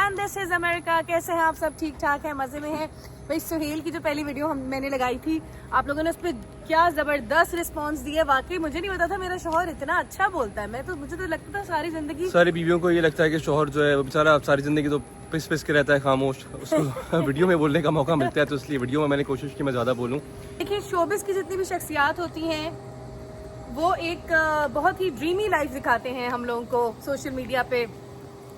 And this is America. कैसे हैं आप सब? ठीक ठाक है, मजे में हैं भाई। सुहेल की जो पहली वीडियो मैंने लगाई थी, आप लोगों ने उस पर क्या जबरदस्त रिस्पांस दिया। वाकई मुझे नहीं पता था मेरा शौहर इतना अच्छा बोलता है। मुझे तो लगता था सारी जिंदगी, सारी बीवियों को ये लगता है कि शौहर जो है वो बेचारा सारी जिंदगी तो पिस पिस के रहता है खामोश, उसको वीडियो में बोलने का मौका मिलता है, तो इसलिए वीडियो में मैंने कोशिश की मैं ज्यादा बोलूं। देखिए, शोबिस की जितनी भी शख्सियात होती हैं वो एक बहुत ही ड्रीमी लाइफ दिखाते हैं हम लोगों को सोशल मीडिया पे।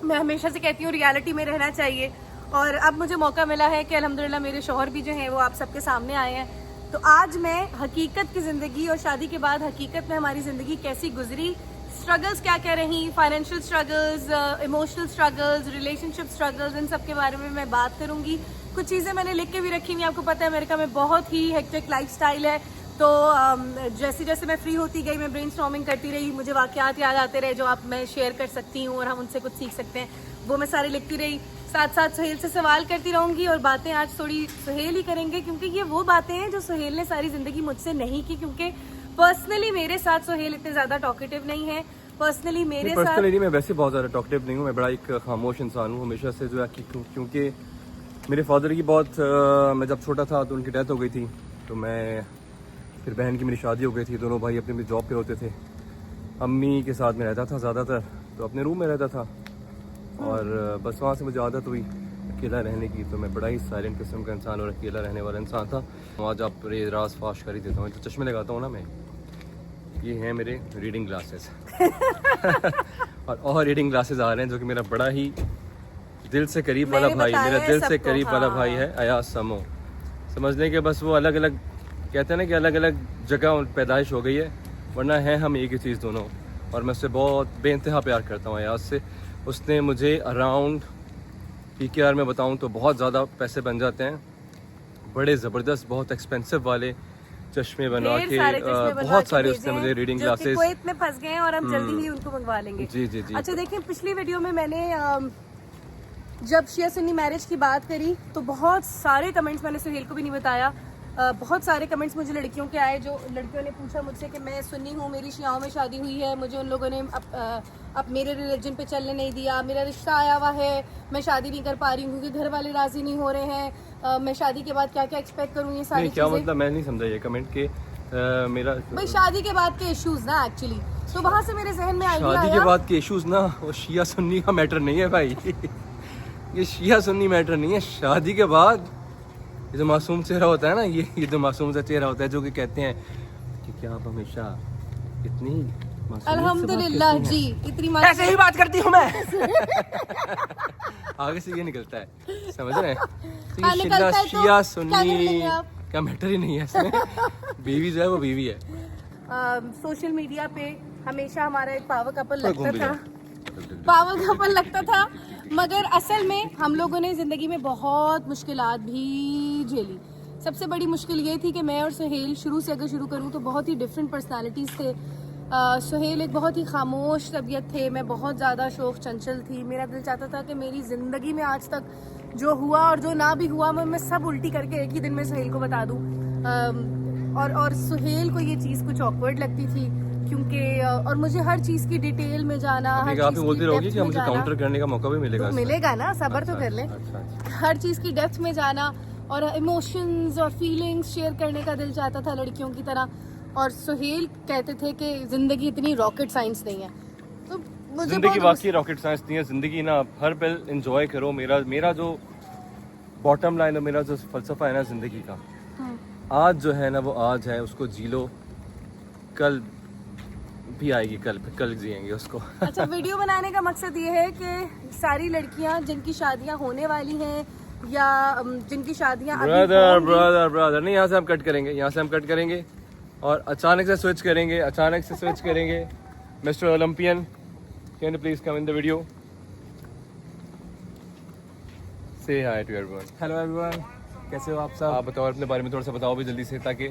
मैं हमेशा से कहती हूँ रियलिटी में रहना चाहिए, और अब मुझे मौका मिला है कि अल्हम्दुलिल्लाह मेरे शौहर भी जो हैं वो आप सबके सामने आए हैं। तो आज मैं हकीकत की ज़िंदगी और शादी के बाद हकीकत में हमारी ज़िंदगी कैसी गुजरी, स्ट्रगल्स क्या क्या रही, financial struggles, emotional struggles, relationship struggles, इन सब के बारे में मैं बात करूंगी। कुछ चीज़ें मैंने लिख के भी रखी हुई, आपको पता है अमेरिका में बहुत ही हेक्टिक लाइफस्टाइल है। तो जैसे जैसे मैं फ्री होती गई मैं ब्रेनस्टॉर्मिंग करती रही, मुझे वाकयात याद आते रहे जो आप मैं शेयर कर सकती हूँ और हम उनसे कुछ सीख सकते हैं, वो मैं सारे लिखती रही। साथ साथ सुहेल से सवाल करती रहूंगी, और बातें आज थोड़ी सुहेल ही करेंगे क्योंकि ये वो बातें हैं जो सुहेल ने सारी जिंदगी मुझसे नहीं की। क्योंकि पर्सनली मेरे साथ सुहेल इतने ज्यादा टॉकेटिव नहीं है। पर्सनली मेरे साथ मैं वैसे बहुत ज्यादा टॉकेटिव नहीं हूँ, मैं बड़ा एक खामोश इंसान हूँ हमेशा से जो है, क्योंकि मेरे फादर की बहुत मैं जब छोटा था तो उनकी डेथ हो गई थी, तो मैं फिर बहन की मेरी शादी हो गई थी, दोनों भाई अपनी जॉब पे होते थे। अम्मी के साथ में रहता था ज़्यादातर, तो अपने रूम में रहता था, और बस वहाँ से मुझे आदत हुई अकेला रहने की। तो मैं बड़ा ही साइलेंट किस्म का इंसान और अकेला रहने वाला इंसान था। आज आप राज फाश कर ही देता हूँ, तो चश्मे लगाता हूँ ना मैं, ये हैं मेरे रीडिंग ग्लासेस और रीडिंग ग्लासेस आ रहे हैं जो कि मेरा बड़ा ही दिल से करीब वाला भाई, मेरा दिल से करीब वाला भाई है अयाज समो। समझने के बस वो अलग अलग कहते हैं ना कि अलग अलग जगह पैदाइश हो गई है, वरना है हम एक ही चीज़ दोनों। और मैं उससे बहुत बेइंतहा प्यार करता हूँ अयाज से। उसने मुझे अराउंड PKR में बताऊँ तो बहुत ज़्यादा पैसे बन जाते हैं, बड़े ज़बरदस्त बहुत एक्सपेंसिव वाले चश्मे बना के, बहुत सारे उसने मुझे रीडिंग ग्लासेस कुवैत में फंस गए हैं और हम जल्दी ही उनको मंगवा लेंगे। जी जी जी। अच्छा देखिए, पिछली वीडियो में मैंने जब शिया सुन्नी मैरिज की बात करी तो बहुत सारे कमेंट्स, मैंने सुहेल को भी नहीं बताया, बहुत सारे कमेंट्स मुझे लड़कियों के आए, जो लड़कियों ने पूछा मुझसे कि मैं सुन्नी हूँ, मेरी शियाओं में शादी हुई है, मुझे उन लोगों ने अब मेरे रिलीजन पे चलने नहीं दिया, मेरा रिश्ता आया हुआ है, मैं शादी नहीं कर पा रही हूँ क्योंकि घर वाले राजी नहीं हो रहे हैं, मैं शादी के बाद क्या क्या एक्सपेक्ट करूँ, ये सारी क्या मतलब मैं नहीं समझा ये कमेंट के मेरा भाई शादी के बाद के इश्यूज ना एक्चुअली। तो वहाँ से मेरे जहन में आइडिया आया, शादी के बाद के इश्यूज ना, वो शिया सुन्नी का मैटर नहीं है भाई ये शिया सुन्नी मैटर नहीं है। शादी के बाद ये जो मासूम चेहरा होता है ना, ये जो मासूम सा चेहरा होता है जो कि कहते हैं कि क्या आप हमेशा इतनी अल्हम्दुलिल्लाह जी इतनी ऐसे ही बात करती हूँ मैं आगे से ये निकलता है, समझ रहे हैं? तो ये शिया सुन्नी का मैटर ही नहीं है इसमें बीवी जो है वो बीवी है। सोशल मीडिया पे हमेशा हमारा एक पावर कपल लगता था, मगर असल में हम लोगों ने ज़िंदगी में बहुत मुश्किलात भी झेली। सबसे बड़ी मुश्किल ये थी कि मैं और सुहेल शुरू से अगर शुरू करूँ तो बहुत ही डिफरेंट पर्सनालिटीज़ थे। सुहेल एक बहुत ही खामोश तबीयत थे, मैं बहुत ज़्यादा शौक चंचल थी। मेरा दिल चाहता था कि मेरी ज़िंदगी में आज तक जो हुआ और जो ना भी हुआ मैं सब उल्टी करके एक ही दिन में सुहेल को बता दूँ। और सुहेल को ये चीज़ कुछ ऑकवर्ड लगती थी क्योंकि और मुझे हर चीज़ की डिटेल में जाना, हर चीज़ की बोलती रहोगी कि मुझे काउंटर करने का मौका भी मिलेगा, तो मिलेगा ना, सब्र तो कर लें। हर चीज़ की डेप्थ में जाना और इमोशंस और फीलिंग्स शेयर करने का दिल चाहता था लड़कियों की तरह। और सुहेल कहते थे कि जिंदगी इतनी रॉकेट साइंस नहीं है, तो मुझे जिंदगी वाकई रॉकेट साइंस नहीं है। जिंदगी ना हर पल एंजॉय करो। मेरा जो बॉटम लाइन है, मेरा जो फलसफा है ना जिंदगी का, आज जो है ना वो आज है, उसको जी लो, कल भी आएगी, कल जिएंगे उसको। अच्छा, वीडियो बनाने का मकसद ये है कि सारी लड़कियां जिनकी शादियां होने वाली हैं या जिनकी शादियां ब्रदर नहीं, यहाँ से हम कट करेंगे और अचानक से स्विच करेंगे mister Olympian, can you please come in the video, से हाय टू एवरीवन। हेलो एवरीवन, कैसे हो आप सब? आप बताओ अपने बारे में, थोड़ा सा बताओ भी जल्दी से, ताकि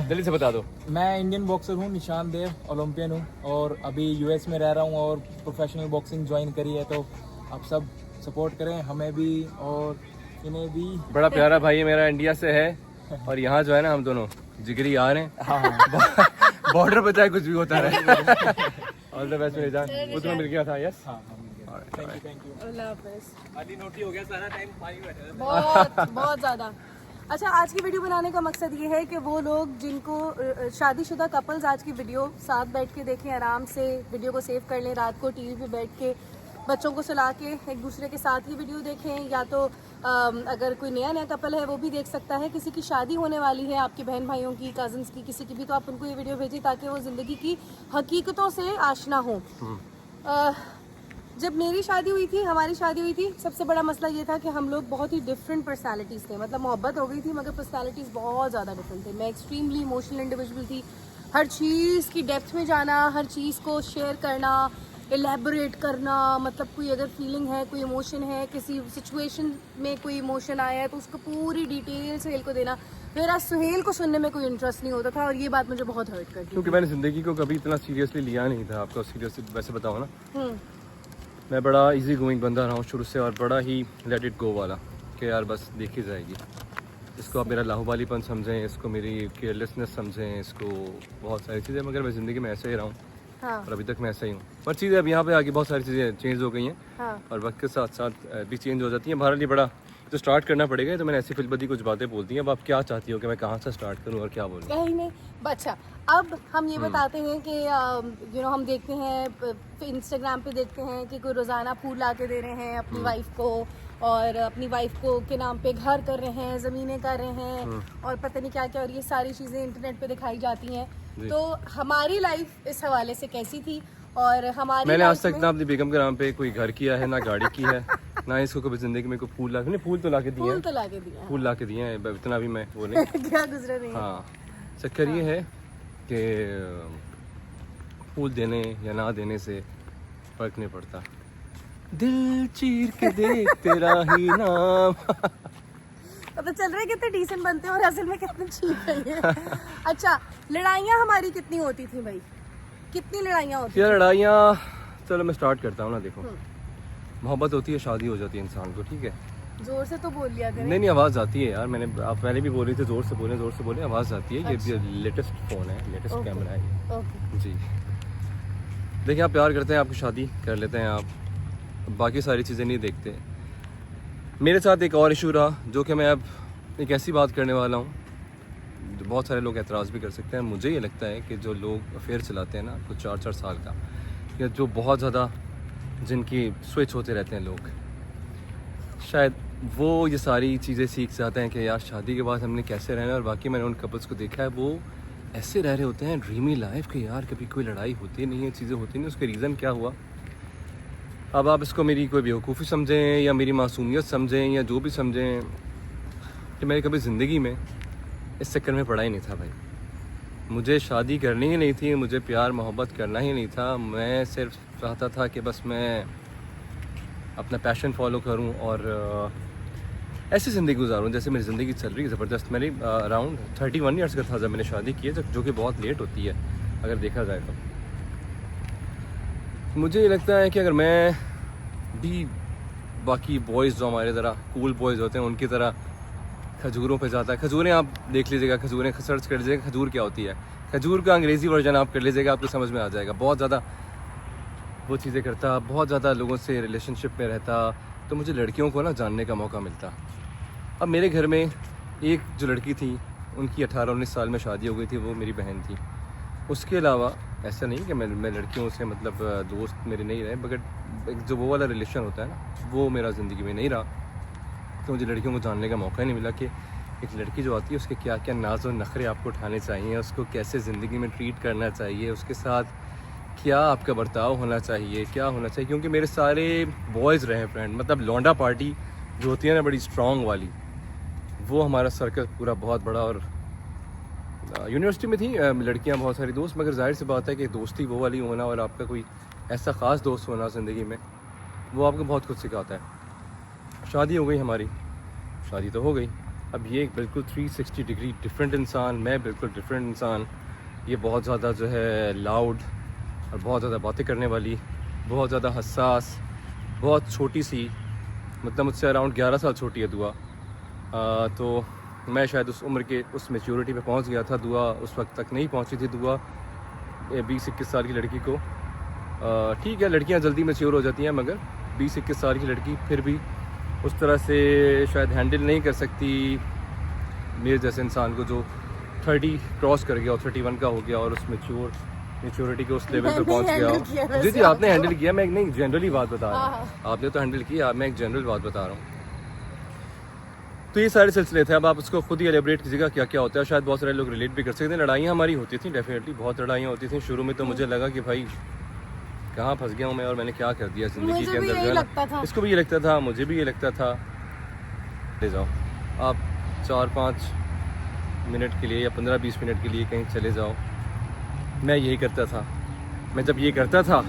जल्दी से बता दो। मैं इंडियन बॉक्सर हूँ, निशान देव, ओलंपियन हूँ और अभी US में रह रहा हूँ और प्रोफेशनल बॉक्सिंग ज्वाइन करी है। तो आप सब सपोर्ट करें हमें भी और इन्हें भी। बड़ा प्यारा भाई है मेरा, इंडिया से है, और यहाँ जो है ना हम दोनों जिगरी यार हैं। बॉर्डर पर चाहे कुछ भी होता रहे। ऑल द बेस्ट मेरी जान। वो तुम्हें मिल गया था? Yes, thank you. अल्लाह हाफिज़। आधी नोटी हो गया सारा टाइम पानी में बैठे थे। बहुत बहुत ज़्यादा। अच्छा, आज की वीडियो बनाने का मकसद ये है कि वो लोग जिनको शादीशुदा कपल्स आज की वीडियो साथ बैठ के देखें, आराम से वीडियो को सेव कर लें, रात को टीवी पे बैठ के बच्चों को सुला के एक दूसरे के साथ ही वीडियो देखें, या तो अगर कोई नया कपल है वो भी देख सकता है, किसी की शादी होने वाली है आपके बहन भाइयों की, कजन्स की, किसी की भी, तो आप उनको ये वीडियो भेजें ताकि वो ज़िंदगी की हकीकतों से आशना हो। जब मेरी शादी हुई थी, हमारी शादी हुई थी, सबसे बड़ा मसला ये था कि हम लोग बहुत ही डिफरेंट पर्सनालिटीज़ थे। मतलब मोहब्बत हो गई थी मगर पर्सनालिटीज़ बहुत ज़्यादा डिफरेंट थे। मैं एक्सट्रीमली इमोशनल इंडिविजुअल थी, हर चीज़ की डेप्थ में जाना, हर चीज़ को शेयर करना, एलेबोरेट करना, मतलब कोई अगर फीलिंग है, कोई इमोशन है, किसी सिचुएशन में कोई इमोशन आया है तो उसको पूरी डिटेल सुहेल को देना। मेरा सुहेल को सुनने में कोई इंटरेस्ट नहीं होता था और ये बात मुझे बहुत हर्ट करती थी। क्योंकि मैंने ज़िंदगी को कभी इतना सीरियसली लिया नहीं था। आपको सीरियसली वैसे बताओ ना, मैं बड़ा इजी गोइंग बंदा रहा हूँ शुरू से, और बड़ा ही लेट इट गो वाला कि यार बस देखी जाएगी। इसको आप मेरा लाहुबालीपन समझें, इसको मेरी केयरलेसनेस समझें, इसको बहुत सारी चीज़ें, मगर मैं ज़िंदगी में ऐसे ही रहा हूँ। हाँ। और अभी तक मैं ऐसा ही हूँ। पर चीज़ें अब यहाँ पे आके बहुत सारी चीज़ें चेंज हो गई हैं। हाँ। और वक्त के साथ साथ भी चेंज हो जाती हैं। हमारे लिए बड़ा तो स्टार्ट करना पड़ेगा। तो मैंने ऐसी फिलबदी कुछ बातें बोलती हैं। अब आप क्या चाहती हो कि मैं कहाँ से स्टार्ट करूँ और क्या बोलूँ? कहीं नहीं। अच्छा, अब हम ये बताते हैं कि हम देखते हैं इंस्टाग्राम पे देखते हैं कि कोई रोज़ाना फूल ला के दे रहे हैं अपनी वाइफ को, और अपनी वाइफ को के नाम पे घर कर रहे हैं, ज़मीनें कर रहे हैं, और पता नहीं क्या क्या, और ये सारी चीज़ें इंटरनेट पे दिखाई जाती हैं। तो हमारी लाइफ इस हवाले से कैसी थी? और हमारी मैंने आज तक ना अपनी बेगम के नाम पे कोई घर किया है, ना गाड़ी की है, ना इसको कभी जिंदगी में कोई फूल ला के, फूल तो ला के दिए हैं, तो लाके दिया, फूल ला के दिए हैं, इतना भी मैं वो नहीं क्या गुजरा नहीं है। हाँ, चक्कर ये है कि फूल देने या ना देने से फर्क नहीं पड़ता। दिल चीर के देख तेरा ही नाम। पता चल रहा है कितने डिसेंट बनते हैं और असल में कितने चीप है। अच्छा, लड़ाइयाँ हमारी कितनी होती थी भाई? कितनी लड़ाइयाँ होती यार लड़ाइयाँ, चलो मैं स्टार्ट करता हूँ ना। देखो, मोहब्बत होती है, शादी हो जाती है इंसान को, ठीक है? जोर से तो बोल लिया करें। नहीं, आवाज़ आती है यार। आप पहले भी बोल रही थी जोर से बोले, आवाज़ आती है। ये लेटेस्ट फ़ोन है, लेटेस्ट कैमरा है। ओके जी, देखिए, आप प्यार करते हैं, आपकी शादी कर लेते हैं, आप बाकी सारी चीज़ें नहीं देखते। मेरे साथ एक और इशू रहा, जो कि मैं अब एक ऐसी बात करने वाला हूँ जो बहुत सारे लोग एतराज़ भी कर सकते हैं। मुझे ये लगता है कि जो लोग अफेयर चलाते हैं ना, कुछ 4-4 साल का, या जो बहुत ज़्यादा जिनकी स्विच होते रहते हैं लोग, शायद वो ये सारी चीज़ें सीख जाते हैं कि यार शादी के बाद हमने कैसे रहना है। और बाकी मैंने उन कपल्स को देखा है, वो ऐसे रह रहे होते हैं ड्रीमी लाइफ कि यार कभी कोई लड़ाई होती नहीं है, चीज़ें होती नहीं। उसके रीज़न क्या हुआ? अब आप इसको मेरी कोई बेवकूफ़ी समझें या मेरी मासूमियत समझें या जो भी समझें, कि मैंने कभी ज़िंदगी में इस चक्कर में पड़ा ही नहीं था भाई। मुझे शादी करनी ही नहीं थी, मुझे प्यार मोहब्बत करना ही नहीं था। मैं सिर्फ चाहता था कि बस मैं अपना पैशन फॉलो करूं और ऐसी ज़िंदगी गुजारूं जैसे मेरी ज़िंदगी चल रही है ज़बरदस्त। मेरी अराउंड 31 ईयर्स का था जब मैंने शादी की है, जो कि बहुत लेट होती है अगर देखा जाए तो। मुझे ये लगता है कि अगर मैं भी बाकी बॉयज़ जो हमारे ज़रा कूल बॉयज़ होते हैं उनकी तरह खजूरों पे जाता है, खजूरें आप देख लीजिएगा, खजूरें सर्च कर लीजिएगा खजूर क्या होती है, खजूर का अंग्रेज़ी वर्जन आप कर लीजिएगा, आपको समझ में आ जाएगा। बहुत ज़्यादा वो चीज़ें करता, बहुत ज़्यादा लोगों से रिलेशनशिप में रहता, तो मुझे लड़कियों को ना जानने का मौका मिलता। अब मेरे घर में एक जो लड़की थी, उनकी 18-19 साल में शादी हो गई थी, वो मेरी बहन थी। उसके अलावा ऐसा नहीं कि मैं लड़कियों से मतलब दोस्त मेरे नहीं रहे, मगर जो वो वाला रिलेशन होता है ना, वो मेरा ज़िंदगी में नहीं रहा। तो मुझे लड़कियों को जानने का मौका ही नहीं मिला कि एक लड़की जो आती है उसके क्या क्या नाज़ और नखरे आपको उठाने चाहिए, उसको कैसे ज़िंदगी में ट्रीट करना चाहिए, उसके साथ क्या आपका बर्ताव होना चाहिए, क्या होना चाहिए। क्योंकि मेरे सारे बॉयज़ रहे फ्रेंड, मतलब लौंडा पार्टी जो होती है ना बड़ी स्ट्रॉन्ग वाली, वो हमारा सर्कल पूरा बहुत बड़ा। और यूनिवर्सिटी में थी लड़कियां बहुत सारी दोस्त, मगर जाहिर सी बात है कि दोस्ती वो वाली होना और आपका कोई ऐसा ख़ास दोस्त होना ज़िंदगी में, वो आपको बहुत कुछ सिखाता है। शादी हो गई हमारी, शादी तो हो गई। अब ये एक बिल्कुल 360 डिग्री डिफरेंट इंसान, मैं बिल्कुल डिफरेंट इंसान। ये बहुत ज़्यादा जो है लाउड और बहुत ज़्यादा बातें करने वाली, बहुत ज़्यादा हसास, बहुत छोटी सी, मतलब मुझसे अराउंड 11 साल छोटी है दुआ। तो मैं शायद उस उम्र के उस मैच्योरिटी पे पहुंच गया था, दुआ उस वक्त तक नहीं पहुंची थी। दुआ 20-21 साल की लड़की को, ठीक है लड़कियां जल्दी मैच्योर हो जाती हैं, मगर 20-21 साल की लड़की फिर भी उस तरह से शायद हैंडल नहीं कर सकती मेरे जैसे इंसान को जो 30 क्रॉस कर गया और 31 का हो गया और उस मेच्योरिटी के उस लेवल पे पहुंच गया। जी जी, आपने हैंडल किया, मैं नहीं जनरली बात बता रहा हूँ, आपने तो हैंडल किया, मैं एक जनरल बात बता रहा हूँ। तो ये सारे सिलसिले थे, अब आप उसको खुद ही एलेबरेट कीजिएगा क्या क्या होता है। शायद बहुत सारे लोग रिलेट भी कर सकते हैं। लड़ाइयाँ हमारी होती थी, डेफिनेटली बहुत लड़ाइयाँ होती थी। शुरू में तो मुझे लगा कि भाई कहाँ फंस गया हूँ मैं और मैंने क्या कर दिया ज़िंदगी के अंदर जो है ना। इसको भी ये लगता था, मुझे भी ये लगता था। ले जाओ आप 4-5 मिनट के लिए या 15-20 मिनट के लिए कहीं चले जाओ। मैं यही करता था। मैं जब ये करता था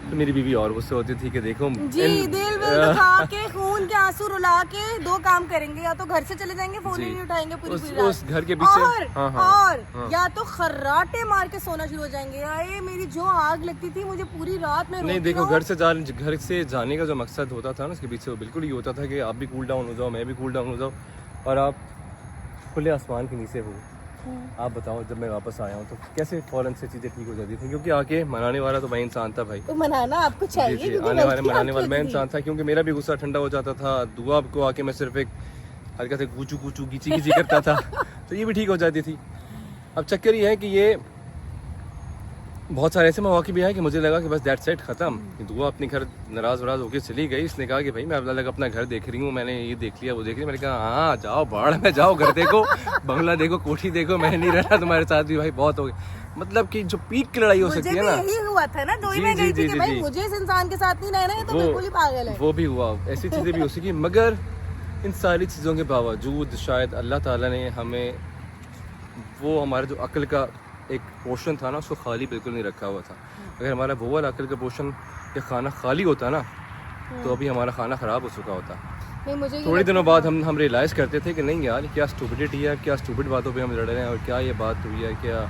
तो मेरी बीवी और गुस्से होती थी कि देखो जी दिल विल दुखा के खून के आंसू रुला के 2 काम करेंगे, या तो घर से चले जाएंगे, फोन ही नहीं उठाएंगे पूरी पूरी रात, उस घर के पीछे और या तो खर्राटे मार के सोना शुरू हो जाएंगे। यार मेरी जो आग लगती थी मुझे पूरी रात में नहीं। देखो घर से जाने का जो मकसद होता था ना उसके पीछे वो बिल्कुल ये होता था कि आप भी कूल डाउन हो जाओ, मैं भी कूल डाउन हो जाओ और आप खुले आसमान के नीचे हो। आप बताओ जब मैं वापस आया हूँ तो कैसे फौरन से चीज़ें ठीक हो जाती थी, क्योंकि आके मनाने वाला तो मैं इंसान था भाई। तो मनाना आपको चाहिए, जी, मनाने वाला मैं इंसान था, क्योंकि मेरा भी गुस्सा ठंडा हो जाता था। दुआ को आके मैं सिर्फ एक हल्का से गूचू गूचू गीची गीची करता था तो ये भी ठीक हो जाती थी। अब चक्कर ये है कि ये बहुत सारे ऐसे मौके भी हैं कि मुझे लगा कि बस दैट सेट ख़त्म। दुआ अपने घर नाराज़ वराज होकर चली गई। इसने कहा कि भाई मैं अलग अपना घर देख रही हूँ, मैंने ये देख लिया वो देख लिया। मैंने कहा हाँ जाओ बाढ़ में जाओ, घर देखो, बंगला देखो, कोठी देखो, मैं नहीं रहना तुम्हारे साथ भी भाई, बहुत हो गया। मतलब कि जो पीक की लड़ाई हो सकती है ना, यही हुआ था ना, दो में गई थी कि भाई मुझे इस इंसान के साथ नहीं रहना है, तो बिल्कुल ही पागल है। वो भी हुआ, ऐसी चीज़ें भी हो सकी। मगर इन सारी चीज़ों के बावजूद शायद अल्लाह ताला ने हमें वो हमारे जो अक्ल का एक पोर्शन था ना उसको खाली बिल्कुल नहीं रखा हुआ था। अगर हमारा वो वाला अक्ल का पोर्शन या खाना खाली होता ना तो अभी हमारा खाना ख़राब हो चुका होता। नहीं, मुझे थोड़े दिनों बाद हम रियलाइज़ करते थे कि नहीं यार क्या स्टूपिडिटी है, क्या स्टूपिड बातों पे हम लड़ रहे हैं और क्या ये बात हुई है क्या।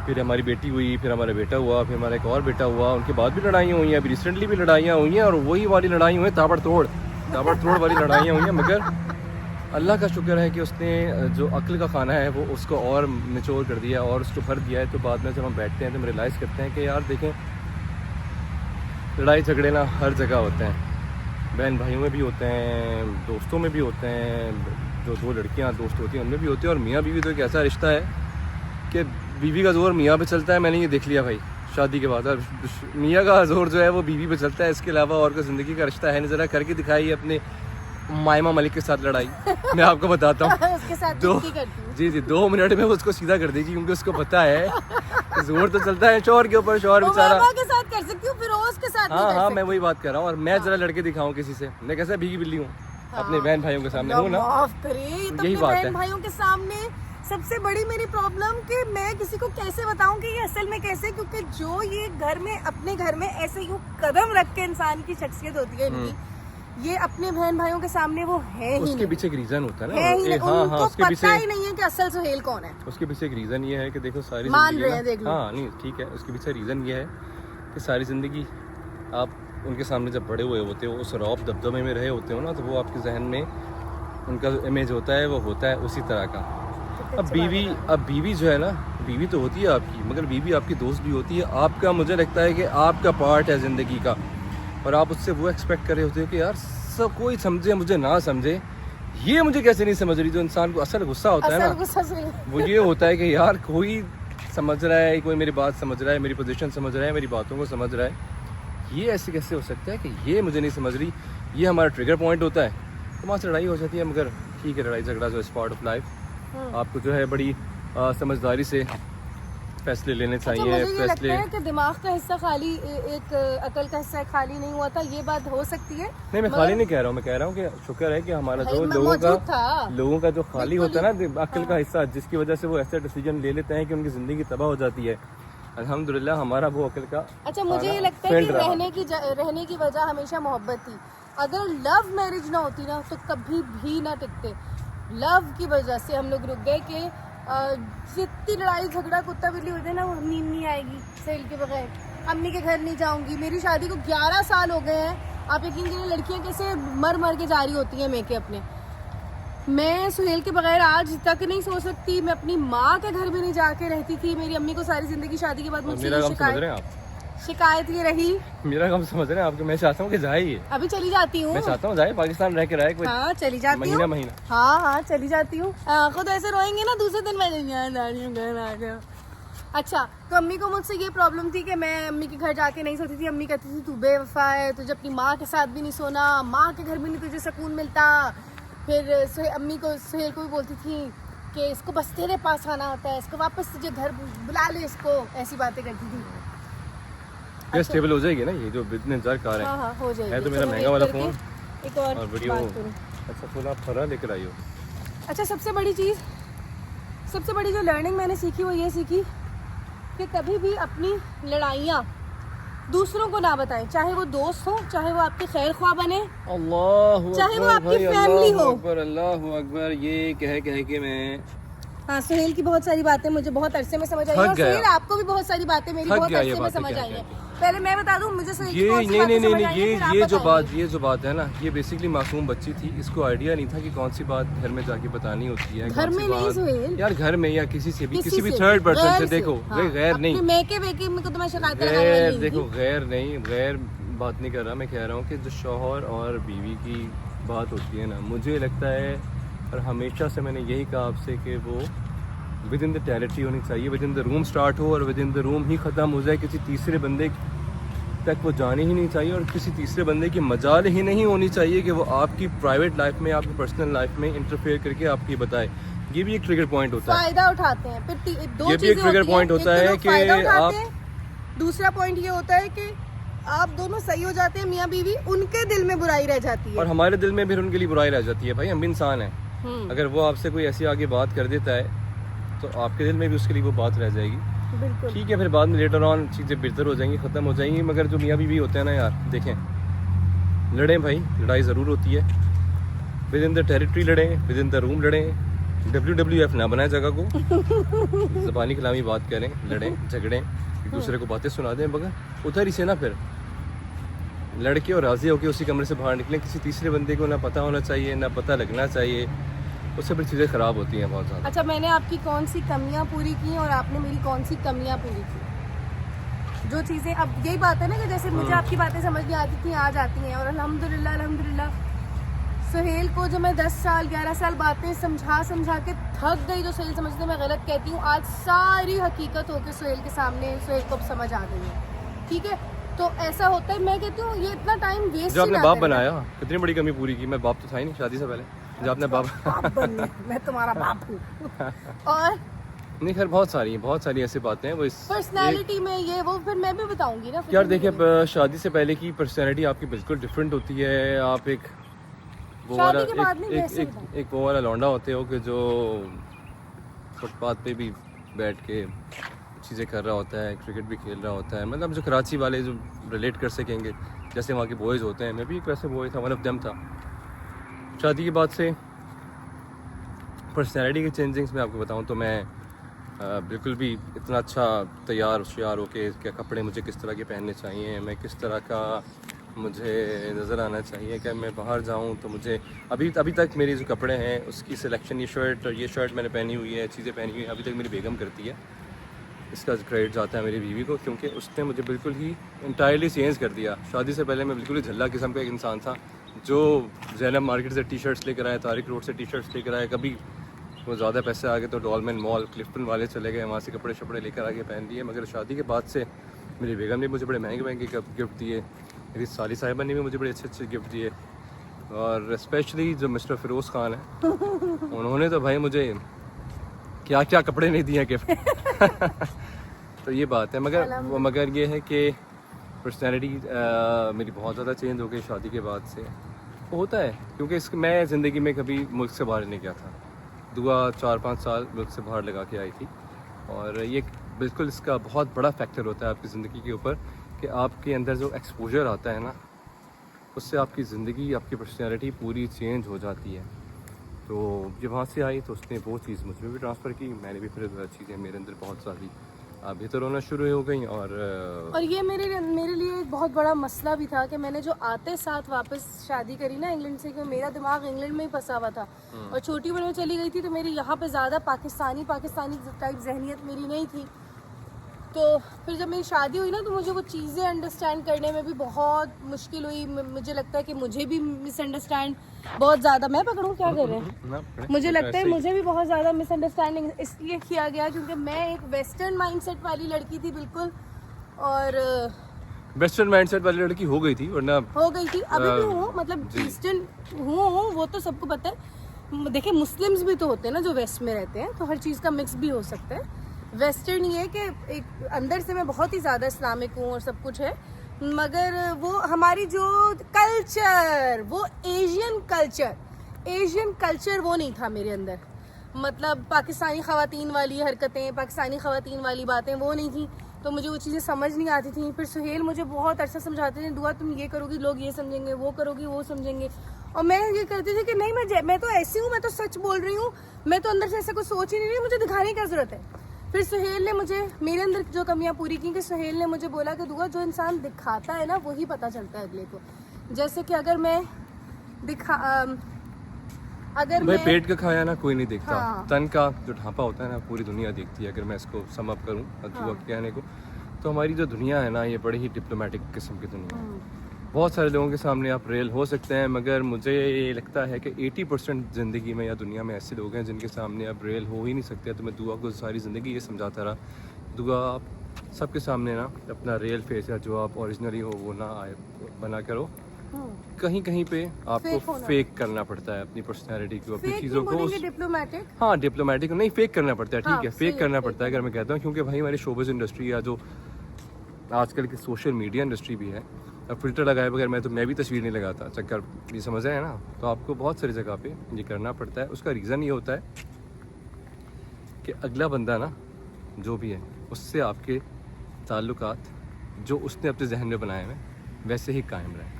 फिर हमारी बेटी हुई, फिर हमारा बेटा हुआ, फिर हमारा एक और बेटा हुआ, उनके बाद भी लड़ाइयाँ हुई हैं, अभी रिसेंटली भी लड़ाइयाँ हुई हैं और वही वाली लड़ाई हुई, ताबड़तोड़ वाली लड़ाइयाँ हुई हैं। मगर अल्लाह का शुक्र है कि उसने जो अक्ल का खाना है वो उसको और निचोड़ कर दिया और उसको भर दिया है। तो बाद में जब हम बैठते हैं तो हम रियलाइज़ करते हैं कि यार देखें लड़ाई झगड़े ना हर जगह होते हैं, बहन भाइयों में भी होते हैं, दोस्तों में भी होते हैं, जो 2 लड़कियां दोस्त होती हैं उनमें भी होते हैं। और मियाँ बीवी तो एक ऐसा रिश्ता है कि बीवी का जोर मियाँ पे चलता है। मैंने ये देख लिया भाई शादी के बाद, मियाँ का जोर जो है वो बीवी पे चलता है। इसके अलावा और कोई ज़िंदगी का रिश्ता है नहीं। ज़रा करके दिखाइए अपने मायमा मलिक के साथ लड़ाई, मैं आपको बताता हूँ उसके साथ जी 2 मिनट में उसको सीधा कर देगी, क्योंकि उसको पता है जोर तो चलता है शौहर के ऊपर। शौहर बेचारा के साथ कर सकती हूँ, फिरोज के साथ नहीं कर हाँ सकती। मैं वही बात कर रहा हूँ। और मैं जरा लड़के दिखाऊं किसी से, मैं कैसा भीगी बिल्ली हूँ अपने बहन भाइयों के सामने हूँ ना, यही बात है। भाइयों के सामने सबसे बड़ी मेरी प्रॉब्लम कि मैं किसी को कैसे बताऊं कि ये असल में कैसे, क्योंकि जो ये घर में अपने घर में ऐसे यूं कदम रख के इंसान की शख्सियत होती है इनकी, ये अपने बहन भाइयों के सामने वो है ही उसके पीछे एक रीजन होता है है ही ना। उनको पता ही नहीं है कि असल सुहेल कौन है। उसके पीछे एक रीजन ये है कि देखो सारी मान रहे हैं, देख लो। हाँ नहीं ठीक है, उसके पीछे रीजन ये है कि सारी जिंदगी आप उनके सामने जब बड़े हुए होते हो, उस रौब दबदबे में रहे होते हो ना, तो वो आपके जहन में उनका जो इमेज होता है वो होता है उसी तरह का। अब बीवी जो है ना, बीवी तो होती है आपकी, मगर बीवी आपकी दोस्त भी होती है। आपका मुझे लगता है कि आपका पार्ट है ज़िंदगी का, और आप उससे वो एक्सपेक्ट कर रहे होते हो कि यार सब कोई समझे मुझे ना समझे, ये मुझे कैसे नहीं समझ रही। जो इंसान को असल गुस्सा होता है ना, वो ये होता है कि यार कोई समझ रहा है, कोई मेरी बात समझ रहा है, मेरी पोजीशन समझ रहा है, मेरी बातों को समझ रहा है। ये ऐसे कैसे हो सकता है कि ये मुझे नहीं समझ रही। ये हमारा ट्रिगर पॉइंट होता है, तो वहाँ से लड़ाई हो जाती है। मगर ठीक है, लड़ाई झगड़ा जो इस पार्ट ऑफ लाइफ, आपको जो है बड़ी समझदारी से फैसले लेने चाहिए। मुझे ये लगता है कि दिमाग का हिस्सा खाली, एक अकल का हिस्सा खाली नहीं हुआ था। ये बात हो सकती है। नहीं मैं खाली नहीं कह रहा हूँ, मैं कह रहा हूँ कि शुक्र है कि हमारा जो लोगों का जो खाली होता है ना अकल का हिस्सा, जिसकी वजह से वो ऐसे डिसीजन ले लेते हैं कि उनकी जिंदगी तबाह हो जाती है। अल्हम्दुलिल्लाह हमारा वो अकल का। अच्छा, मुझे ये लगता है कि रहने की वजह हमेशा मोहब्बत थी। अगर लव मैरिज ना होती ना तो कभी भी ना टिकते। लव की वजह से हम लोग रुक गए कि जितनी लड़ाई झगड़ा कुत्ता बिल्ली होते ना, वो नींद नहीं आएगी सहेल के बगैर, अम्मी के घर नहीं जाऊंगी। मेरी शादी को 11 साल हो गए हैं। आप यकीन करिए लड़कियां कैसे मर के जा रही होती हैं मेके अपने। मैं सुहेल के बगैर आज तक नहीं सो सकती। मैं अपनी माँ के घर भी नहीं जाके रहती थी। मेरी अम्मी को सारी जिंदगी शादी के बाद मुझसे शिकायत, शिकायत ये रही। मेरा काम समझ रहे हैं आपको, मैं चाहता हूँ कि जाए ये, अभी चली जाती हूँ। मैं चाहता हूँ जाए, पाकिस्तान रह के रहे कोई हाँ चली जाती महीना हूँ। महीना। हाँ चली जाती हूँ। खुद ऐसे रोएंगे ना, दूसरे दिन मैं घर आ जाओ। अच्छा, तो अम्मी को मुझसे ये प्रॉब्लम थी कि मैं अम्मी के घर जाके नहीं सोती थी। अम्मी कहती थी तू बेवफा है, तुझे अपनी माँ के साथ भी नहीं सोना, माँ के घर भी नहीं तुझे सुकून मिलता। फिर अम्मी को सुहेल को भी बोलती थी कि इसको बस तेरे पास आना होता है, इसको वापस तुझे घर बुला ले, इसको ऐसी बातें करती थी। ये स्टेबल हो जाएगी ना, ये जो बिजनेस जार कार है। हाँ हो जाएगी। है तो मेरा चलो, महंगा वेट वाला करके फोन एक और वीडियो। बात करूं। अच्छा थोड़ा फरा लेकर आई हो। अच्छा, सबसे बड़ी जो लर्निंग मैंने सीखी वो ये सीखी कि कभी भी अपनी लड़ाइयाँ दूसरों को ना बताएं, चाहे वो दोस्त हो, चाहे वो आपके खैर ख्वाह बने, अल्लाह चाहे वो आपकी फैमिली हो। अल्लाह अकबर, ये कह के मैं हाँ, सुहेल की बहुत सारी बातें मुझे बहुत अरसे में समझ आई थक और गया। सुहेल आपको भी बहुत सारी बातें मेरी थक बहुत गया ये अरसे में बातें समझ क्या आई हैं। कहते पहले मैं बता दूं मुझे सुहेल की ये कौन सी बातें समझ आई हैं, फिर आप ये जो बताएंगे। बात है ना, ये बेसिकली मासूम बच्ची थी, इसको आइडिया नहीं था कि कौन सी बात घर में जाके बतानी होती है। घर में नहीं सुहेल, यार घर में या किसी से भी, किसी भी से, थर्ड पर्सन गैर से देखो। हाँ, गैर नहीं, अपने मैके में को तो मैं शिकायत लगाने गैर वाली नहीं देखो, थी। गैर नहीं, गैर बात नहीं कर रहा। मैं कह रहा हूँ कि जो शौहर और बीवी की बात होती है ना, मुझे लगता है और हमेशा से मैंने यही कहा आपसे कि वो विद इन द टेरिटरी होनी चाहिए, with in the room start हो और विद इन द रूम ही ख़त्म हो जाए। किसी तीसरे बंदे तक वो जानी ही नहीं चाहिए और किसी तीसरे बंदे की मजाल ही नहीं होनी चाहिए कि वो आपकी प्राइवेट लाइफ में, आपकी पर्सनल लाइफ में इंटरफेयर करके आपकी बताए। ये भी एक ट्रिगर पॉइंट होता है, फायदा उठाते हैं। फिर दो ये भी एक ट्रिगर पॉइंट होता है कि आप, दूसरा पॉइंट ये होता है कि आप दोनों सही हो जाते हैं, मियाँ बीवी, उनके दिल में बुराई रह जाती है और हमारे दिल में फिर उनके लिए बुराई रह जाती है। भाई हम भी इंसान हैं, अगर वो आपसे कोई ऐसी आगे बात कर देता है तो आपके दिल में भी उसके लिए वो बात रह जाएगी। बिल्कुल ठीक है, फिर बाद में लेटर ऑन चीज़ें बेहतर हो जाएंगी, ख़त्म हो जाएंगी। मगर जो मियाँ बीवी होते हैं ना यार, देखें, लड़ें भाई, लड़ाई ज़रूर होती है, विद इन द टेरिटरी लड़ें, विद इन द रूम लड़ें, WWF ना बनाए जगह को, ज़बानी कलामी बात करें, लड़ें झगड़ें, एक दूसरे को बातें सुना दें, मगर उधर ही से ना फिर लड़के और राज़ी होकर उसी कमरे से बाहर निकलें। किसी तीसरे बंदे को ना पता होना चाहिए, ना पता लगना चाहिए, उससे फिर चीज़ें ख़राब होती हैं बहुत ज़्यादा। अच्छा, मैंने आपकी कौन सी कमियां पूरी की और आपने मेरी कौन सी कमियां पूरी की? जो चीज़ें, अब यही बात है ना कि जैसे मुझे आपकी बातें समझ में आती थी, आज आती हैं। और अल्हम्दुलिल्लाह सुहेल को जो मैं 10 साल 11 साल बातें समझा के थक गई, जो सुहेल समझते मैं गलत कहती हूँ, आज सारी हकीकत होकर सुहेल के सामने सुहेल को अब समझ आ गई है। ठीक है, तो ऐसा होता है। मैं कहती हूँ ये इतना टाइम वेस्ट जो आपने बाप बनाया, कितनी बड़ी कमी पूरी की। मैं बाप तो था ही नहीं शादी से पहले, जो आपने बाप मैं तुम्हारा बाप हूँ। और नहीं, खैर बहुत सारी ऐसी बातें हैं वो इस पर्सनालिटी में ये वो फिर मैं भी बताऊंगी ना। यार देखिए, शादी से पहले की पर्सनैलिटी आपकी बिल्कुल डिफरेंट होती है। आप एक वो वाला एक वो वाला लौंडा होते हो कि जो फुटपाथ पे भी बैठ के चीज़ें कर रहा होता है, क्रिकेट भी खेल रहा होता है। मतलब जो कराची वाले जो रिलेट कर सकेंगे, जैसे वहाँ के बॉयज़ होते हैं, मैं भी एक वैसे बॉय था, वन ऑफ देम था। शादी के बाद से पर्सनैलिटी के चेंजिंग्स में आपको बताऊँ तो मैं बिल्कुल भी इतना अच्छा तैयार श्यार होके क्या कपड़े मुझे किस तरह के पहनने चाहिए, मैं किस तरह का मुझे नज़र आना चाहिए, कि मैं बाहर जाऊं तो मुझे अभी तक मेरे जो कपड़े हैं उसकी सिलेक्शन, ये शर्ट मैंने पहनी हुई है, चीज़ें पहनी हुई हैं, अभी तक मेरी बेगम करती है। इसका क्रेडिट जाता है मेरी बीवी को, क्योंकि उसने मुझे बिल्कुल ही इंटायरली चेंज कर दिया। शादी से पहले मैं बिल्कुल ही झल्ला किस्म का एक इंसान था, जो ज़ैनब मार्केट से टी-शर्ट्स लेकर आए, तारिक रोड से टी-शर्ट्स लेकर आए, कभी वो ज़्यादा पैसे आ गए तो डॉलमेन मॉल क्लिफ्टन वाले चले गए, वहाँ से कपड़े शपड़े लेकर आके पहन लिए। मगर शादी के बाद से मेरी बेगम ने मुझे बड़े महंगे गिफ्ट दिए, मेरी साली साहिबा ने भी मुझे बड़े अच्छे गिफ्ट दिए, और स्पेशली जो मिस्टर फ़िरोज़ ख़ान है उन्होंने तो भाई मुझे क्या क्या कपड़े नहीं दिए गिफ्ट। तो ये बात है। मगर ये है कि पर्सनैलिटी मेरी बहुत ज़्यादा चेंज हो गई शादी के बाद से। वो होता है क्योंकि मैं ज़िंदगी में कभी मुल्क से बाहर नहीं गया था। दुआ 4-5 साल मुल्क से बाहर लगा के आई थी, और ये बिल्कुल इसका बहुत बड़ा फैक्टर होता है आपकी ज़िंदगी के ऊपर कि आपके अंदर जो एक्सपोजर आता है ना, उससे आपकी ज़िंदगी, आपकी पर्सनैलिटी पूरी चेंज हो जाती है। तो जब वहाँ से आई तो उसने वो चीज़ मुझ में भी ट्रांसफ़र की, मैंने भी फिर चीज़ें मेरे अंदर बहुत सारी बेहतर होना शुरू हो गई। और ये मेरे लिए एक बहुत बड़ा मसला भी था कि मैंने जो आते साथ वापस शादी करी ना इंग्लैंड से, कि मेरा दिमाग इंग्लैंड में ही फंसा हुआ था, और छोटी उम्र में चली गई थी, तो मेरी यहाँ पे ज़्यादा पाकिस्तानी टाइप जहनियत मेरी नहीं थी। तो फिर जब मेरी शादी हुई ना तो मुझे वो चीज़ें अंडरस्टैंड करने में भी बहुत मुश्किल हुई। मुझे लगता है कि मुझे भी मिसअंडरस्टैंड बहुत ज़्यादा, मैं पकड़ूँ क्या कर रहे हैं, मुझे लगता है मुझे भी बहुत ज़्यादा मिसअंडरस्टैंडिंग इसलिए किया गया क्योंकि मैं एक वेस्टर्न माइंडसेट वाली लड़की थी बिल्कुल, और वेस्टर्न माइंडसेट वाली लड़की हो गई थी, वरना हो गई थी, अभी भी हूँ, मतलब ईस्टर्न हूँ, वो तो सबको पता है। देखिए मुस्लिम्स भी तो होते हैं ना जो वेस्ट में रहते हैं, तो हर चीज़ का मिक्स भी हो सकता है। वेस्टर्न ये कि एक अंदर से मैं बहुत ही ज़्यादा इस्लामिक हूँ और सब कुछ है, मगर वो हमारी जो कल्चर, वो एशियन कल्चर वो नहीं था मेरे अंदर। मतलब पाकिस्तानी ख़वातीन वाली हरकतें, पाकिस्तानी ख़वातीन वाली बातें वो नहीं थी, तो मुझे वो चीज़ें समझ नहीं आती थी। फिर सुहेल मुझे बहुत अच्छा समझाते थे, दुआ तुम ये करोगी लोग ये समझेंगे, वो करोगी वो समझेंगे, और मैं ये करती थी कि नहीं मैं तो ऐसी हूँ, मैं तो सच बोल रही हूँ, मैं तो अंदर से ऐसा कुछ सोच ही नहीं रही, मुझे दिखाने की क्या ज़रूरत है। फिर सुहेल ने मुझे मेरे अंदर जो कमियां पूरी की कि सुहेल ने मुझे बोला कि दुआ जो इंसान दिखाता है ना वही पता चलता है अगले को। जैसे कि अगर मैं अगर भाई मैं पेट का खाया ना कोई नहीं देखता, हाँ। तन का जो ढांपा होता है ना पूरी दुनिया देखती है। अगर मैं इसको सम अप करूँ दुआ के कहने को, तो हमारी जो दुनिया है ना ये बड़ी ही डिप्लोमेटिक किस्म की दुनिया है। बहुत सारे लोगों के सामने आप रियल हो सकते हैं, मगर मुझे ये लगता है कि 80% ज़िंदगी में या दुनिया में ऐसे लोग हैं जिनके सामने आप रियल हो ही नहीं सकते। तो मैं दुआ को सारी ज़िंदगी ये समझाता रहा, दुआ आप सबके सामने ना अपना रियल फेस या जो आप ओरिजिनली हो वो ना आए बना करो। कहीं कहीं पे आपको फेक करना पड़ता है अपनी पर्सनैलिटी को, अपनी चीज़ों को। डिप्लोमेटिक, हाँ डिप्लोमेटिक नहीं, फेक करना पड़ता है, ठीक हाँ, है, फेक करना पड़ता है अगर मैं कहता हूँ, क्योंकि भाई हमारी शोबिज़ इंडस्ट्री या जो आजकल की सोशल मीडिया इंडस्ट्री भी है, अब फिल्टर लगाए बगैर मैं भी तस्वीर नहीं लगाता, चक्कर ये समझ रहे हैं ना। तो आपको बहुत सारी जगह पे ये करना पड़ता है। उसका रीज़न ये होता है कि अगला बंदा ना जो भी है उससे आपके ताल्लुकात जो उसने अपने जहन में बनाए हैं वैसे ही कायम रहे।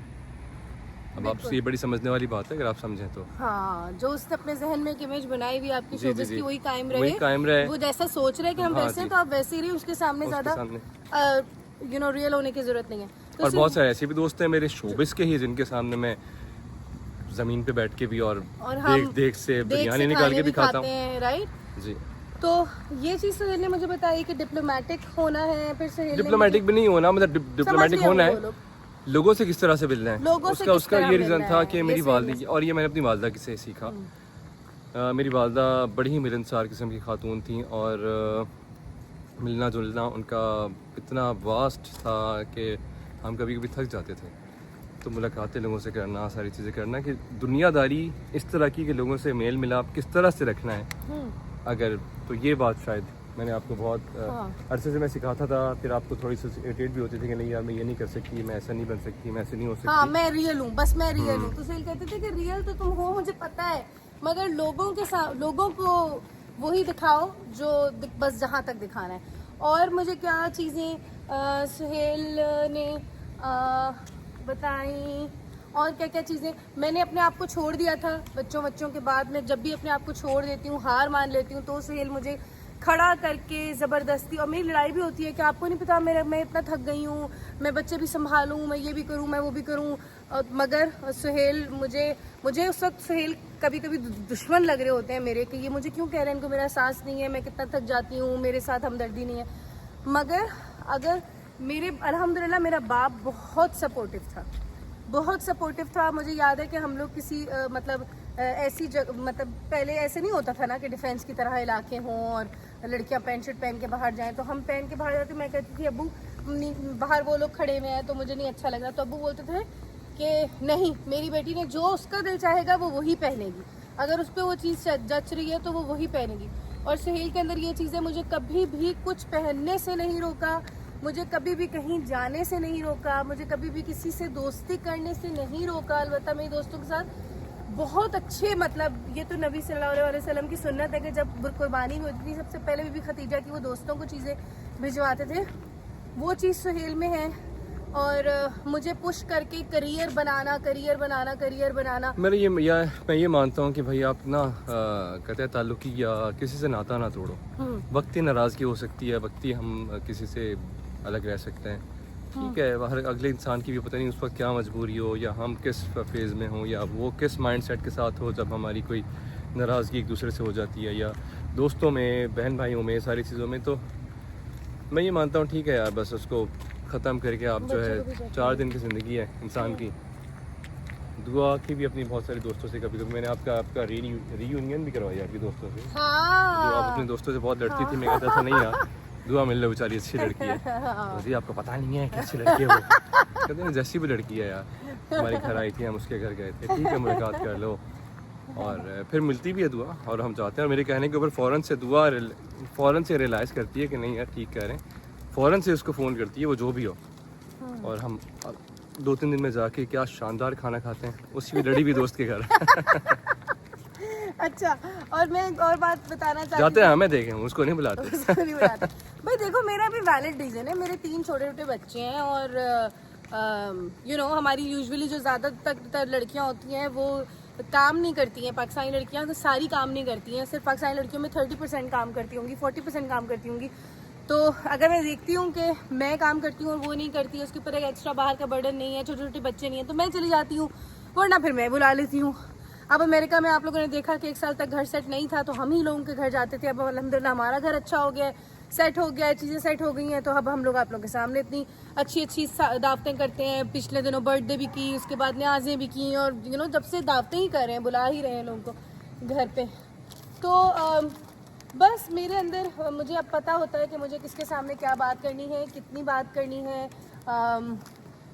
अब आपसे ये बड़ी समझने वाली बात है अगर आप समझें तो। हाँ, जो उसने अपने जहन में एक इमेज बनाई हुई आपकी शोबिज़ की वही कायम कायम रहे। वो जैसा सोच रहे हैं कि हम वैसे हैं तो आप वैसे ही रहिए, उसके सामने ज़्यादा रियल होने की जरूरत नहीं है। तो और बहुत सारे ऐसे भी दोस्त हैं मेरे शोबिस के ही जिनके सामने मैं जमीन पे बैठ के भी और देख से बिरयानी निकाल के भी खाता हूँ, राइट जी। तो ये चीज़ सुहेल ने मुझे बताई कि डिप्लोमेटिक होना है। फिर सुहेल डिप्लोमेटिक भी नहीं होना, मतलब डिप्लोमेटिक होना है, लोगों से किस तरह से मिलना है, उसका ये रीज़न था कि मेरी वालदा, और ये मैंने अपनी वालदा से सीखा। मेरी वालदा बड़ी ही मिलनसार किस्म की खातून थी और मिलना जुलना उनका इतना वास्ट था कि हम कभी कभी थक जाते थे। तो मुलाकातें लोगों से करना, सारी चीज़ें करना, कि दुनियादारी इस तरह की कि लोगों से मेल मिलाप किस तरह से रखना है। अगर तो ये बात शायद मैंने आपको बहुत अरसे से मैं सिखाता था, फिर आपको थोड़ी सी इरिटेट भी होती थी कि नहीं यार मैं ये नहीं कर सकती, मैं ऐसा नहीं बन सकती, मैं ऐसे नहीं हो सकती। हाँ, मैं रियल हूँ, बस मैं रियल हूँ। तो सुहेल कहते थे कि रियल तो तुम हो मुझे पता है, मगर लोगों को वही दिखाओ जो बस जहाँ तक दिखाना है। और मुझे क्या चीज़ें सुहेल ने बताई, और क्या क्या चीज़ें मैंने अपने आप को छोड़ दिया था बच्चों के बाद। मैं जब भी अपने आप को छोड़ देती हूँ, हार मान लेती हूँ, तो सुहेल मुझे खड़ा करके ज़बरदस्ती, और मेरी लड़ाई भी होती है कि आपको नहीं पता मैं इतना थक गई हूँ, मैं बच्चे भी संभालूँ, मैं ये भी करूँ, मैं वो भी करूँ। मगर सुहेल मुझे उस वक्त सुहेल कभी कभी दुश्मन लग रहे होते हैं मेरे, कि ये मुझे क्यों कह रहे हैं, इनको मेरा एहसास नहीं है, मैं कितना थक जाती हूँ, मेरे साथ हमदर्दी नहीं है। मगर अगर अल्हम्दुलिल्लाह मेरा बाप बहुत सपोर्टिव था। मुझे याद है कि हम लोग किसी ऐसी जगह, मतलब पहले ऐसे नहीं होता था ना कि डिफेंस की तरह इलाके हों और लड़कियां पैंट शर्ट पहन के बाहर जाएं, तो हम पहन के बाहर जाते। मैं कहती थी अब्बू बाहर वो लोग खड़े हुए हैं तो मुझे नहीं अच्छा लग रहा, तो अब्बू बोलते थे कि नहीं, मेरी बेटी ने जो उसका दिल चाहेगा वो वही पहनेगी, अगर उस पर वो चीज़ जच रही है तो वो वही पहनेगी। और सुहेल के अंदर ये चीज़ें मुझे कभी भी कुछ पहनने से नहीं रोका, मुझे कभी भी कहीं जाने से नहीं रोका, मुझे कभी भी किसी से दोस्ती करने से नहीं रोका। अलबत्ता मेरे दोस्तों के साथ बहुत अच्छे, मतलब ये तो नबी सल्लल्लाहु अलैहि वसल्लम की सुन्नत है कि जब कुर्बानी होती थी सबसे पहले बीबी खदीजा की वो दोस्तों को चीज़ें भिजवाते थे, वो चीज़ सुहेल में है। और मुझे पुश करके करियर बनाना मैं ये मानता हूँ कि भाई आप ना कहते हैं ताल्लुकी या किसी से नाता ना तोड़ो। वक्ती नाराज़गी हो सकती है, वक्ती हम किसी से अलग रह सकते हैं, ठीक है, हर अगले इंसान की भी पता नहीं उस वक्त क्या मजबूरी हो, या हम किस फेज़ में हों, या वो किस माइंडसेट के साथ हो जब हमारी कोई नाराज़गी एक दूसरे से हो जाती है, या दोस्तों में, बहन भाइयों में, सारी चीज़ों में। तो मैं ये मानता हूँ ठीक है यार, बस उसको ख़त्म करके आप जो है 4 दिन की ज़िंदगी है इंसान की, दुआ की भी अपनी बहुत सारे दोस्तों से, कभी कभी मैंने आपका रीयूनियन भी करवाया आपके दोस्तों से, जो आप अपने दोस्तों से बहुत लड़ती थी, मैं कहता था नहीं यार दुआ मिल लो, बेचारी अच्छी लड़की है। तो जी आपको पता नहीं है कि अच्छी लड़की है वो, कहते हैं जैसी भी लड़की है यार, हमारे घर आई थी, हम उसके घर गए थे, ठीक है मुलाकात कर लो, और फिर मिलती भी है दुआ, और हम चाहते हैं, और मेरे कहने के ऊपर फ़ौरन से दुआ फ़ौरन से रियलाइज़ करती है कि नहीं यार ठीक कह रहे हैं, फ़ौरन से उसको फ़ोन करती है वो जो भी हो, और हम 2-3 दिन में जाके क्या शानदार खाना खाते हैं, उसकी भी लड़ी भी दोस्त के घर। अच्छा, और मैं एक और बात बताना चाहती जाते हैं हमें देखें, उसको नहीं बुलाते। उसको नहीं बुलाते। भाई देखो, मेरा भी वैलिड रीज़न है, मेरे 3 छोटे छोटे बच्चे हैं, और यू नो हमारी यूजुअली जो ज़्यादातर लड़कियां होती हैं वो काम नहीं करती हैं। पाकिस्तानी लड़कियां तो सारी काम नहीं करती हैं, सिर्फ पाकिस्तानी लड़कियों में 30% काम करती होंगी, 40% काम करती होंगी। तो अगर मैं देखती हूँ कि मैं काम करती हूँ और वो नहीं करती, उसके ऊपर एक एक्स्ट्रा बाहर का बर्डन नहीं है, छोटे छोटे बच्चे नहीं हैं, तो मैं चली जाती हूँ, वरना फिर मैं बुला लेती हूँ। अब अमेरिका में आप लोगों ने देखा कि 1 साल तक घर सेट नहीं था, तो हम ही लोगों के घर जाते थे। अब अल्हम्दुलिल्लाह हमारा घर अच्छा हो गया है, सेट हो गया है, चीज़ें सेट हो गई हैं, तो अब हम लोग आप लोगों के सामने इतनी अच्छी अच्छी दावतें करते हैं। पिछले दिनों बर्थडे भी की, उसके बाद न्याज़ें भी की, और यू नो जब से दावतें ही कर रहे हैं, बुला ही रहे हैं लोगों को घर पे। तो बस मेरे अंदर मुझे अब पता होता है कि मुझे किसके सामने क्या बात करनी है, कितनी बात करनी है।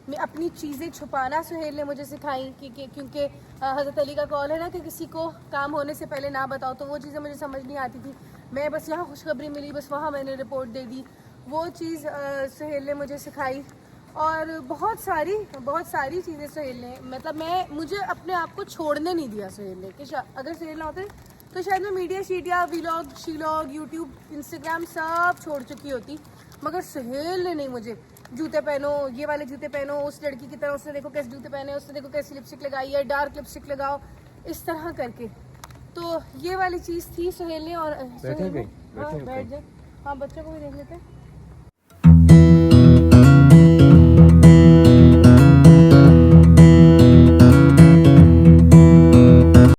मैं अपनी चीज़ें छुपाना सुहेल ने मुझे सिखाई, क्योंकि हज़रत अली का कौल है ना कि किसी को काम होने से पहले ना बताओ, तो वो चीज़ें मुझे समझ नहीं आती थी। मैं बस यहाँ खुशखबरी मिली, बस वहाँ मैंने रिपोर्ट दे दी, वो चीज़ सुहेल ने मुझे सिखाई। और बहुत सारी चीज़ें सुहेल ने, मतलब मुझे अपने आप को छोड़ने नहीं दिया सुहेल ने, कि अगर सुहेल ना होते तो शायद मैं media शीडिया, vlog Shillong, YouTube, Instagram सब छोड़ चुकी होती, मगर सुहेल ने नहीं। मुझे जूते पहनो, ये वाले जूते पहनो, उस लड़की की तरह, उसने देखो कैसे जूते पहने, उसने देखो कैसी लिपस्टिक लगाई है, डार्क लिपस्टिक लगाओ, इस तरह करके। तो ये वाली चीज़ थी सुहेल ने। और बैठ जाए, हाँ, बच्चों को भी देख लेते हैं।